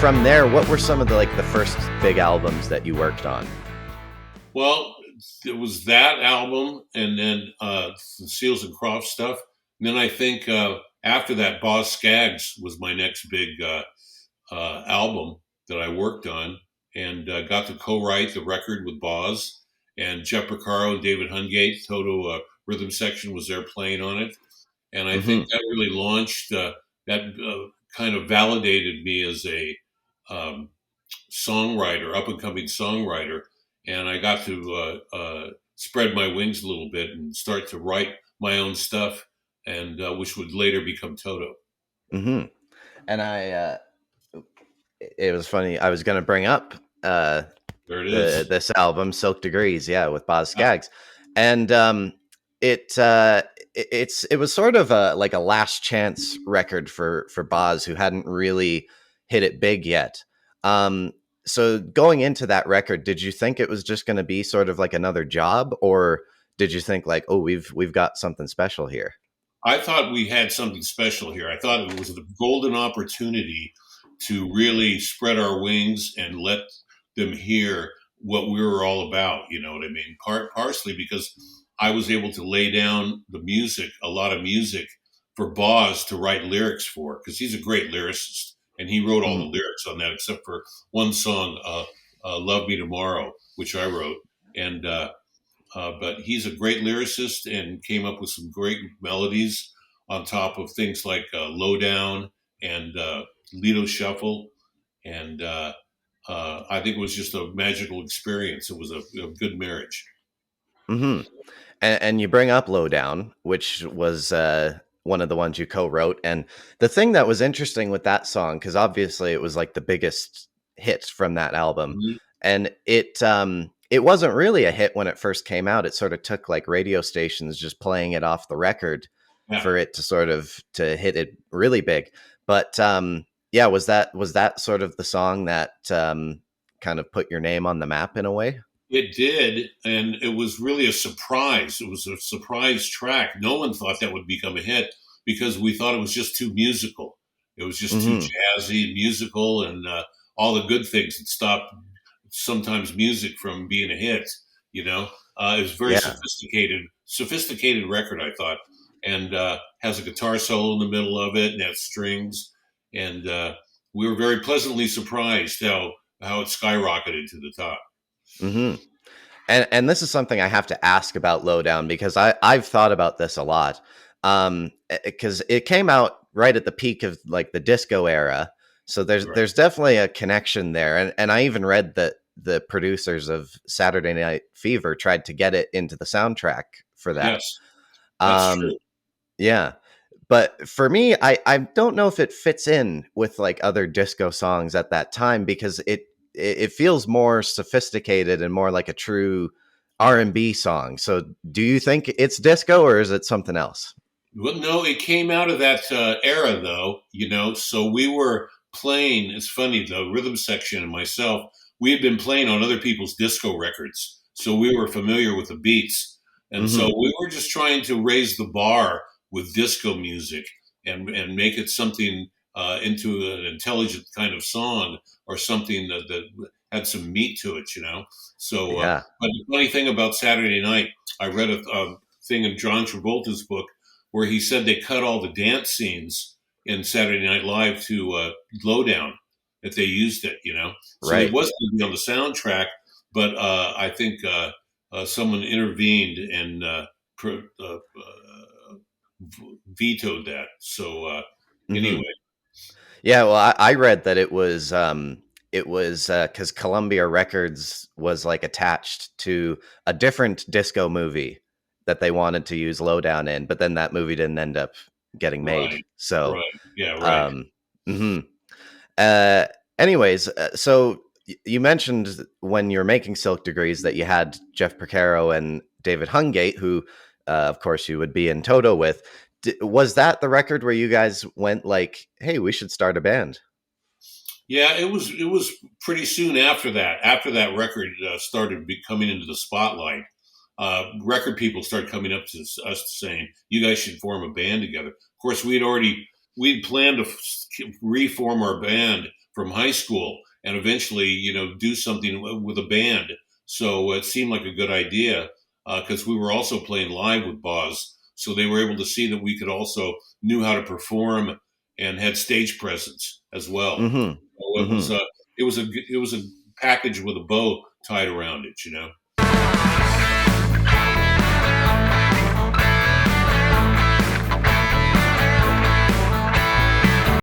from there, what were some of the first big albums that you worked on? Well, it was that album, and then the Seals and Crofts stuff. And then I think after that, Boz Scaggs was my next big album that I worked on, and got to co-write the record with Boz and Jeff Porcaro and David Hungate. Toto rhythm section was there playing on it, and I think Mm-hmm. that really launched that kind of validated me as a um, songwriter, up and coming songwriter, and I got to spread my wings a little bit and start to write my own stuff, and which would later become Toto. Mm-hmm. And it was funny. I was going to bring up There it is. this album, Silk Degrees, yeah, with Boz Yeah. Scaggs, and it was sort of a last chance record for Boz, who hadn't really hit it big yet. So going into that record, did you think it was just going to be sort of like another job, or did you think like, oh, we've got something special here? I thought we had something special here. I thought it was a golden opportunity to really spread our wings and let them hear what we were all about. You know what I mean? Partially because I was able to lay down the music, a lot of music for Boz to write lyrics for, because he's a great lyricist, and he wrote all the Mm-hmm. lyrics on that except for one song, "Love Me Tomorrow," which I wrote, and but he's a great lyricist and came up with some great melodies on top of things like Lowdown and Lido Shuffle. And I think it was just a magical experience. It was a good marriage. Mm-hmm. And you bring up Lowdown, which was one of the ones you co-wrote. And the thing that was interesting with that song, because obviously it was like the biggest hit from that album, Mhm. and it wasn't really a hit when it first came out. It sort of took like radio stations just playing it off the record Yeah. for it to sort of to hit it really big. But yeah, was that sort of the song that kind of put your name on the map in a way? It did, and it was really a surprise. It was a surprise track. No one thought that would become a hit because we thought it was just too musical. It was just too Mm-hmm. jazzy, musical, and all the good things that stop sometimes music from being a hit. You know, it was very Yeah. sophisticated record. I thought, and has a guitar solo in the middle of it, and has strings, and we were very pleasantly surprised how it skyrocketed to the top. Mm-hmm. And this is something I have to ask about Lowdown, because I've thought about this a lot. Because it came out right at the peak of like the disco era, so Right. there's definitely a connection there. And I even read that the producers of Saturday Night Fever tried to get it into the soundtrack for that. Yes, that's Um, true. yeah, but for me, I don't know if it fits in with like other disco songs at that time, because it feels more sophisticated and more like a true R&B song. So do you think it's disco, or is it something else? Well, no, it came out of that era, though. You know, so we were playing. It's funny, the rhythm section and myself. We had been playing on other people's disco records, so we were familiar with the beats, and so Hmm. we were just trying to raise the bar with disco music and make it something into an intelligent kind of song or something that had some meat to it. You know, so Yeah. but the funny thing about Saturday Night, I read a thing in John Travolta's book where he said they cut all the dance scenes in Saturday Night Live to Lowdown, that they used it, you know. So it Right. was going to be on the soundtrack, but I think someone intervened and vetoed that. So Hmm. anyway, Yeah. Well, I read that it was because Columbia Records was like attached to a different disco movie that they wanted to use Lowdown in, but then that movie didn't end up getting made. right, So, right, yeah, right. um, mhm. Uh, anyways, so you mentioned when you're making Silk Degrees that you had Jeff Porcaro and David Hungate, who, of course, you would be in Toto with. Was that the record where you guys went like, "Hey, we should start a band"? Yeah, it was pretty soon after that. After that record started coming into the spotlight, record people started coming up to us saying, "You guys should form a band together." Of course, we'd planned to reform our band from high school and eventually, do something with a band. So it seemed like a good idea because we were also playing live with Boz. So they were able to see that we could also knew how to perform and had stage presence as well. Mm-hmm. So Mm-hmm. it was a package with a bow tied around it.